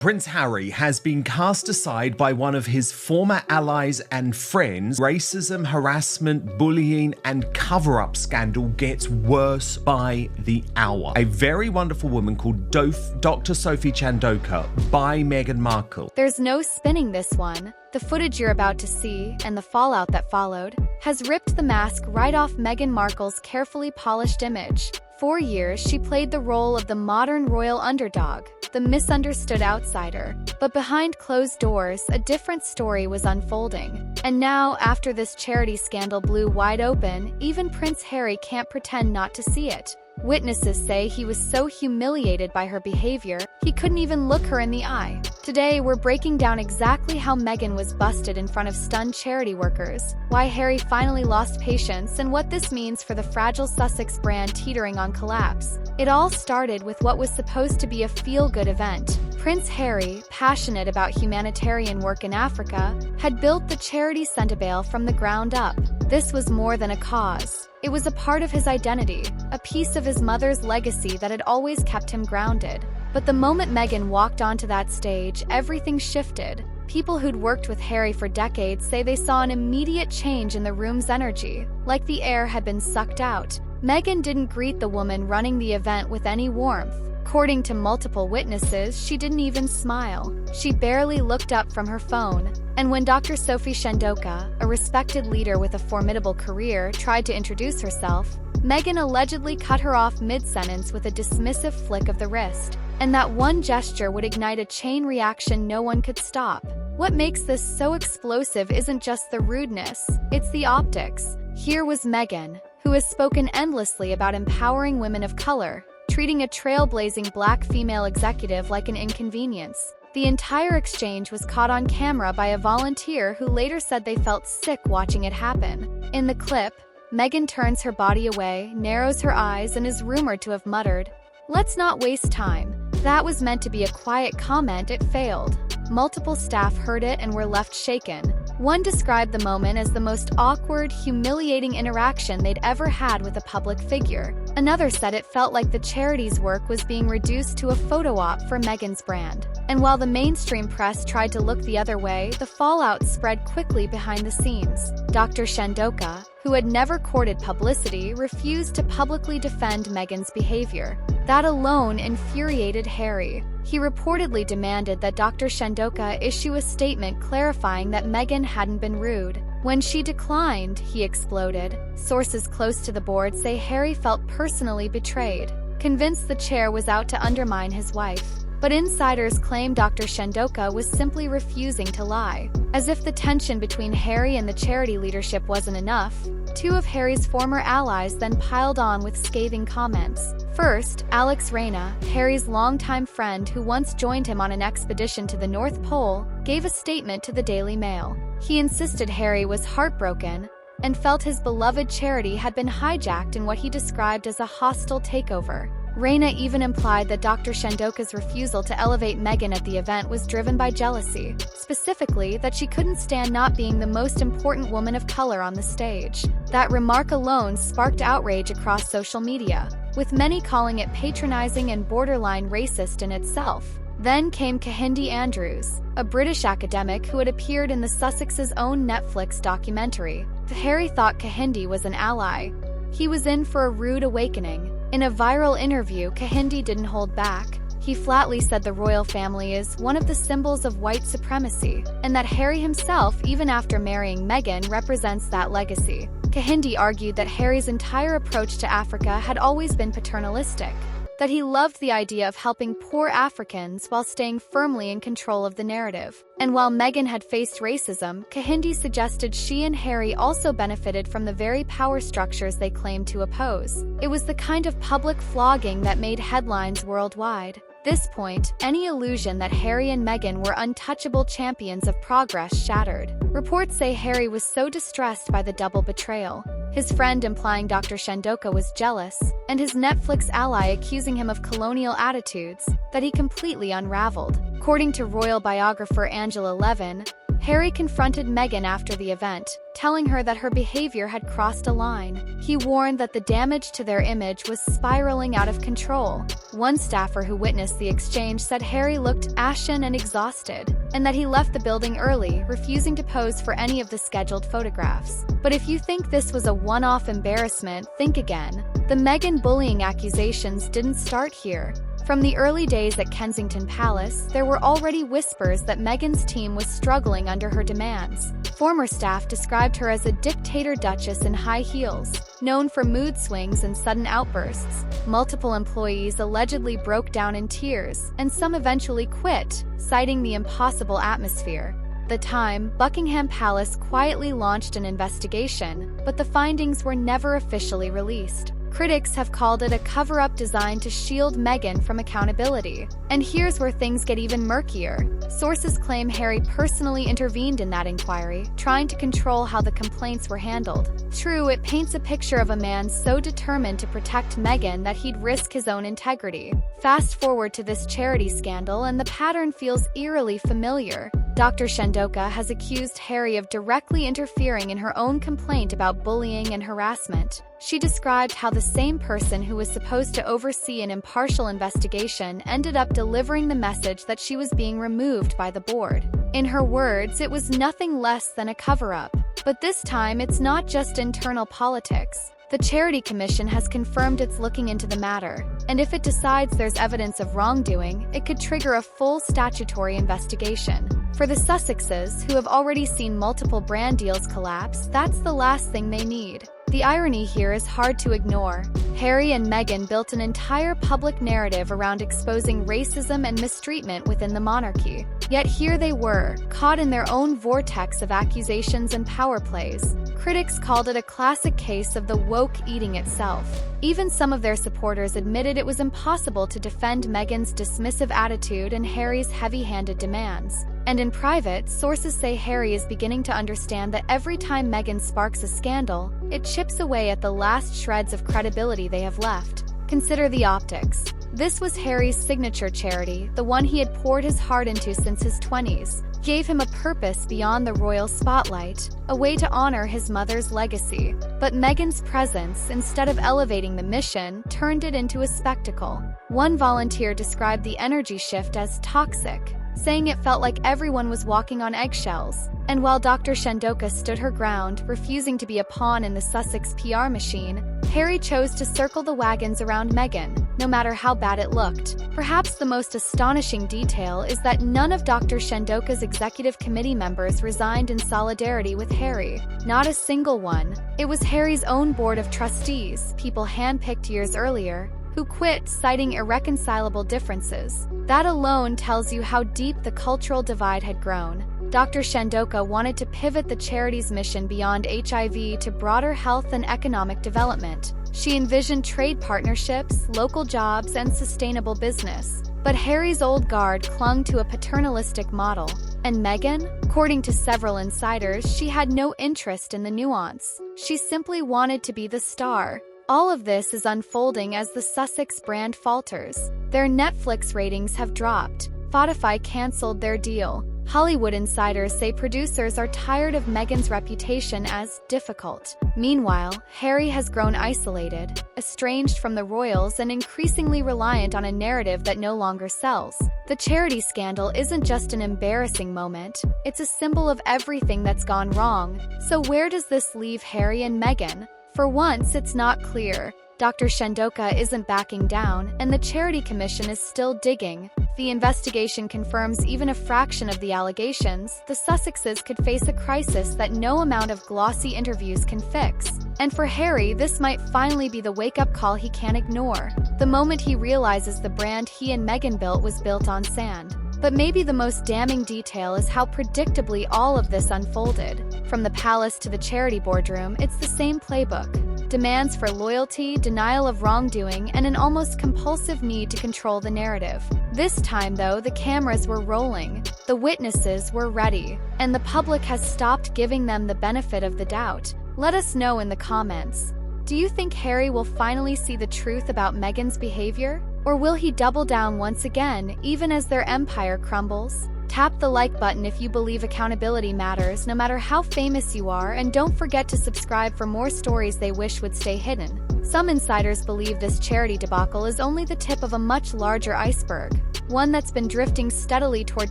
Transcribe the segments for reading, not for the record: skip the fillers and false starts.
Prince Harry has been cast aside by one of his former allies and friends. Racism, harassment, bullying, and cover-up scandal gets worse by the hour. A very wonderful woman called Dr. Sophie Chandoka by Meghan Markle. There's no spinning this one. The footage you're about to see, and the fallout that followed, has ripped the mask right off Meghan Markle's carefully polished image. For years, she played the role of the modern royal underdog, the misunderstood outsider. But behind closed doors, a different story was unfolding. And now, after this charity scandal blew wide open, even Prince Harry can't pretend not to see it. Witnesses say he was so humiliated by her behavior, he couldn't even look her in the eye. Today, we're breaking down exactly how Meghan was busted in front of stunned charity workers, why Harry finally lost patience, and what this means for the fragile Sussex brand teetering on collapse. It all started with what was supposed to be a feel-good event. Prince Harry, passionate about humanitarian work in Africa, had built the charity Centrebale from the ground up. This was more than a cause. It was a part of his identity, a piece of his mother's legacy that had always kept him grounded. But the moment Meghan walked onto that stage, everything shifted. People who'd worked with Harry for decades say they saw an immediate change in the room's energy, like the air had been sucked out. Meghan didn't greet the woman running the event with any warmth. According to multiple witnesses, she didn't even smile. She barely looked up from her phone. And when Dr. Sophie Chandoka, a respected leader with a formidable career, tried to introduce herself, Meghan allegedly cut her off mid-sentence with a dismissive flick of the wrist. And that one gesture would ignite a chain reaction no one could stop. What makes this so explosive isn't just the rudeness, it's the optics. Here was Meghan, who has spoken endlessly about empowering women of color, treating a trailblazing black female executive like an inconvenience. The entire exchange was caught on camera by a volunteer who later said they felt sick watching it happen. In the clip, Meghan turns her body away, narrows her eyes, and is rumored to have muttered, "Let's not waste time." That was meant to be a quiet comment. It failed. Multiple staff heard it and were left shaken. One described the moment as the most awkward, humiliating interaction they'd ever had with a public figure. Another said it felt like the charity's work was being reduced to a photo op for Meghan's brand. And while the mainstream press tried to look the other way, the fallout spread quickly behind the scenes. Dr. Chandoka, who had never courted publicity, refused to publicly defend Meghan's behavior. That alone infuriated Harry. He reportedly demanded that Dr. Chandoka issue a statement clarifying that Meghan hadn't been rude. When she declined, he exploded. Sources close to the board say Harry felt personally betrayed, convinced the chair was out to undermine his wife. But insiders claim Dr. Chandoka was simply refusing to lie. As if the tension between Harry and the charity leadership wasn't enough, two of Harry's former allies then piled on with scathing comments. First, Alex Reina, Harry's longtime friend who once joined him on an expedition to the North Pole, gave a statement to the Daily Mail. He insisted Harry was heartbroken and felt his beloved charity had been hijacked in what he described as a hostile takeover. Reina even implied that Dr. Chandoka's refusal to elevate Meghan at the event was driven by jealousy, specifically that she couldn't stand not being the most important woman of color on the stage. That remark alone sparked outrage across social media, with many calling it patronizing and borderline racist in itself. Then came Kehinde Andrews, a British academic who had appeared in the Sussex's own Netflix documentary. Harry thought Kehinde was an ally. He was in for a rude awakening. In a viral interview, Kehinde didn't hold back. He flatly said the royal family is one of the symbols of white supremacy, and that Harry himself, even after marrying Meghan, represents that legacy. Kehinde argued that Harry's entire approach to Africa had always been paternalistic, that he loved the idea of helping poor Africans while staying firmly in control of the narrative. And while Meghan had faced racism, Kehinde suggested she and Harry also benefited from the very power structures they claimed to oppose. It was the kind of public flogging that made headlines worldwide. This point, any illusion that Harry and Meghan were untouchable champions of progress shattered. Reports say Harry was so distressed by the double betrayal, his friend implying Dr. Chandoka was jealous, and his Netflix ally accusing him of colonial attitudes, that he completely unraveled. According to royal biographer Angela Levin, Harry confronted Meghan after the event, telling her that her behavior had crossed a line. He warned that the damage to their image was spiraling out of control. One staffer who witnessed the exchange said Harry looked ashen and exhausted, and that he left the building early, refusing to pose for any of the scheduled photographs. But if you think this was a one-off embarrassment, think again. The Meghan bullying accusations didn't start here. From the early days at Kensington Palace, there were already whispers that Meghan's team was struggling under her demands. Former staff described her as a dictator duchess in high heels, known for mood swings and sudden outbursts. Multiple employees allegedly broke down in tears, and some eventually quit, citing the impossible atmosphere. At the time, Buckingham Palace quietly launched an investigation, but the findings were never officially released. Critics have called it a cover-up designed to shield Meghan from accountability. And here's where things get even murkier. Sources claim Harry personally intervened in that inquiry, trying to control how the complaints were handled. True, it paints a picture of a man so determined to protect Meghan that he'd risk his own integrity. Fast forward to this charity scandal, and the pattern feels eerily familiar. Dr. Shandoka has accused Harry of directly interfering in her own complaint about bullying and harassment. She described how the same person who was supposed to oversee an impartial investigation ended up delivering the message that she was being removed by the board. In her words, it was nothing less than a cover-up. But this time, it's not just internal politics. The Charity Commission has confirmed it's looking into the matter, and if it decides there's evidence of wrongdoing, it could trigger a full statutory investigation. For the Sussexes, who have already seen multiple brand deals collapse, that's the last thing they need. The irony here is hard to ignore. Harry and Meghan built an entire public narrative around exposing racism and mistreatment within the monarchy. Yet here they were, caught in their own vortex of accusations and power plays. Critics called it a classic case of the woke eating itself. Even some of their supporters admitted it was impossible to defend Meghan's dismissive attitude and Harry's heavy-handed demands. And in private, sources say Harry is beginning to understand that every time Meghan sparks a scandal, it chips away at the last shreds of credibility they have left. Consider the optics. This was Harry's signature charity, the one he had poured his heart into since his 20s. Gave him a purpose beyond the royal spotlight, a way to honor his mother's legacy. But Meghan's presence, instead of elevating the mission, turned it into a spectacle. One volunteer described the energy shift as toxic, saying it felt like everyone was walking on eggshells. And while Dr. Shandoka stood her ground, refusing to be a pawn in the Sussex PR machine, Harry chose to circle the wagons around Meghan, no matter how bad it looked. Perhaps the most astonishing detail is that none of Dr. Shandoka's executive committee members resigned in solidarity with Harry. Not a single one. It was Harry's own board of trustees, people handpicked years earlier, who quit, citing irreconcilable differences. That alone tells you how deep the cultural divide had grown. Dr. Shandoka wanted to pivot the charity's mission beyond HIV to broader health and economic development. She envisioned trade partnerships, local jobs, and sustainable business. But Harry's old guard clung to a paternalistic model. And Meghan? According to several insiders, she had no interest in the nuance. She simply wanted to be the star. All of this is unfolding as the Sussex brand falters. Their Netflix ratings have dropped. Spotify canceled their deal. Hollywood insiders say producers are tired of Meghan's reputation as difficult. Meanwhile, Harry has grown isolated, estranged from the royals, and increasingly reliant on a narrative that no longer sells. The charity scandal isn't just an embarrassing moment, it's a symbol of everything that's gone wrong. So where does this leave Harry and Meghan? For once, it's not clear. Dr. Shandoka isn't backing down, and the Charity Commission is still digging. If the investigation confirms even a fraction of the allegations, the Sussexes could face a crisis that no amount of glossy interviews can fix. And for Harry, this might finally be the wake-up call he can't ignore. The moment he realizes the brand he and Meghan built was built on sand. But maybe the most damning detail is how predictably all of this unfolded. From the palace to the charity boardroom, it's the same playbook. Demands for loyalty, denial of wrongdoing, and an almost compulsive need to control the narrative. This time, though, the cameras were rolling, the witnesses were ready, and the public has stopped giving them the benefit of the doubt. Let us know in the comments. Do you think Harry will finally see the truth about Meghan's behavior? Or will he double down once again, even as their empire crumbles? Tap the like button if you believe accountability matters, no matter how famous you are, and don't forget to subscribe for more stories they wish would stay hidden. Some insiders believe this charity debacle is only the tip of a much larger iceberg, one that's been drifting steadily toward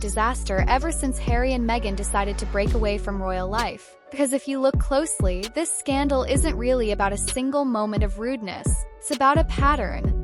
disaster ever since Harry and Meghan decided to break away from royal life. Because if you look closely, this scandal isn't really about a single moment of rudeness. It's about a pattern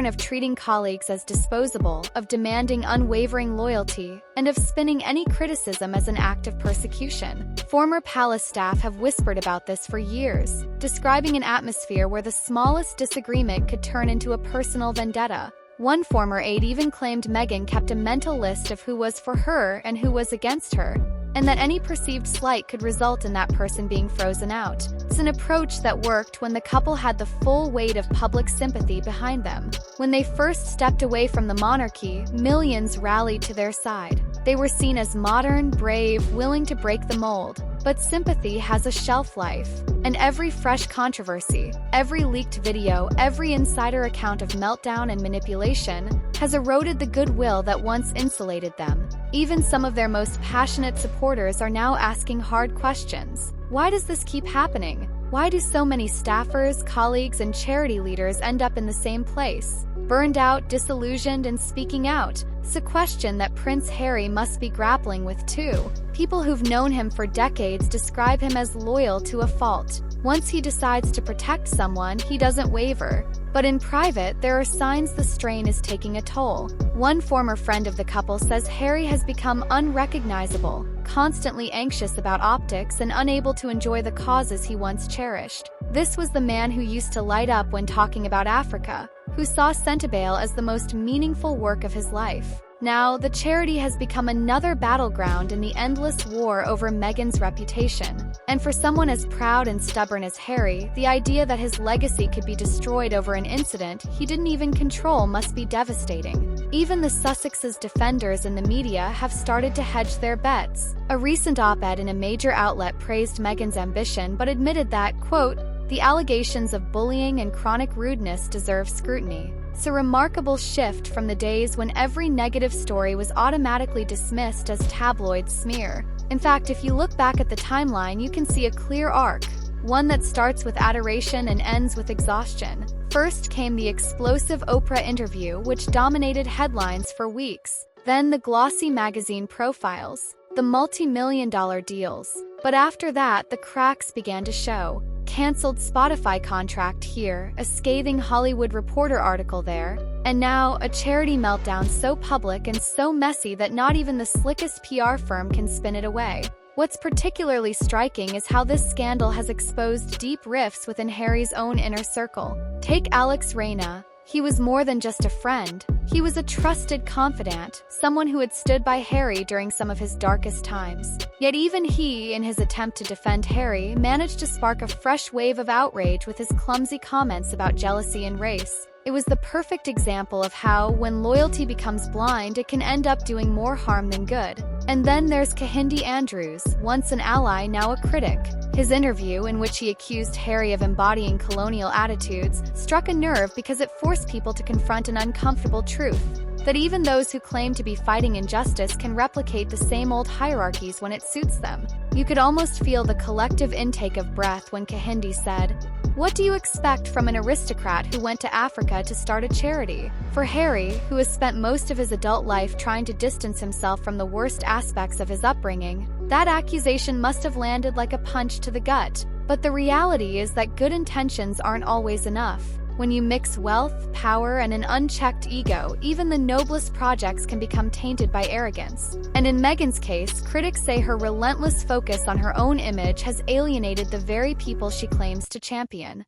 of treating colleagues as disposable, of demanding unwavering loyalty, and of spinning any criticism as an act of persecution. Former palace staff have whispered about this for years, describing an atmosphere where the smallest disagreement could turn into a personal vendetta. One former aide even claimed Meghan kept a mental list of who was for her and who was against her, and that any perceived slight could result in that person being frozen out. It's an approach that worked when the couple had the full weight of public sympathy behind them. When they first stepped away from the monarchy, millions rallied to their side. They were seen as modern, brave, willing to break the mold. But sympathy has a shelf life, and every fresh controversy, every leaked video, every insider account of meltdown and manipulation has eroded the goodwill that once insulated them. Even some of their most passionate supporters are now asking hard questions. Why does this keep happening? Why do so many staffers, colleagues, and charity leaders end up in the same place? Burned out, disillusioned, and speaking out. It's a question that Prince Harry must be grappling with too. People who've known him for decades describe him as loyal to a fault. Once he decides to protect someone, he doesn't waver. But in private, there are signs the strain is taking a toll. One former friend of the couple says Harry has become unrecognizable, constantly anxious about optics and unable to enjoy the causes he once cherished. This was the man who used to light up when talking about Africa, who saw Centibale as the most meaningful work of his life. Now, the charity has become another battleground in the endless war over Meghan's reputation. And for someone as proud and stubborn as Harry, the idea that his legacy could be destroyed over an incident he didn't even control must be devastating. Even the Sussex's defenders in the media have started to hedge their bets. A recent op-ed in a major outlet praised Meghan's ambition but admitted that, quote, "The allegations of bullying and chronic rudeness deserve scrutiny." It's a remarkable shift from the days when every negative story was automatically dismissed as tabloid smear. In fact, if you look back at the timeline, you can see a clear arc, one that starts with adoration and ends with exhaustion. First came the explosive Oprah interview, which dominated headlines for weeks. Then the glossy magazine profiles, the multi-million-dollar deals. But after that, the cracks began to show. Cancelled Spotify contract here, a scathing Hollywood Reporter article there, and now a charity meltdown so public and so messy that not even the slickest PR firm can spin it away. What's particularly striking is how this scandal has exposed deep rifts within Harry's own inner circle. Take Alex Reina. He was more than just a friend. He was a trusted confidant, someone who had stood by Harry during some of his darkest times. Yet even he, in his attempt to defend Harry, managed to spark a fresh wave of outrage with his clumsy comments about jealousy and race. It was the perfect example of how, when loyalty becomes blind, it can end up doing more harm than good. And then there's Kehinde Andrews, once an ally, now a critic. His interview, in which he accused Harry of embodying colonial attitudes, struck a nerve because it forced people to confront an uncomfortable truth: that even those who claim to be fighting injustice can replicate the same old hierarchies when it suits them. You could almost feel the collective intake of breath when Kehinde said, "What do you expect from an aristocrat who went to Africa to start a charity?" For Harry, who has spent most of his adult life trying to distance himself from the worst aspects of his upbringing, that accusation must have landed like a punch to the gut. But the reality is that good intentions aren't always enough. When you mix wealth, power, and an unchecked ego, even the noblest projects can become tainted by arrogance. And in Meghan's case, critics say her relentless focus on her own image has alienated the very people she claims to champion.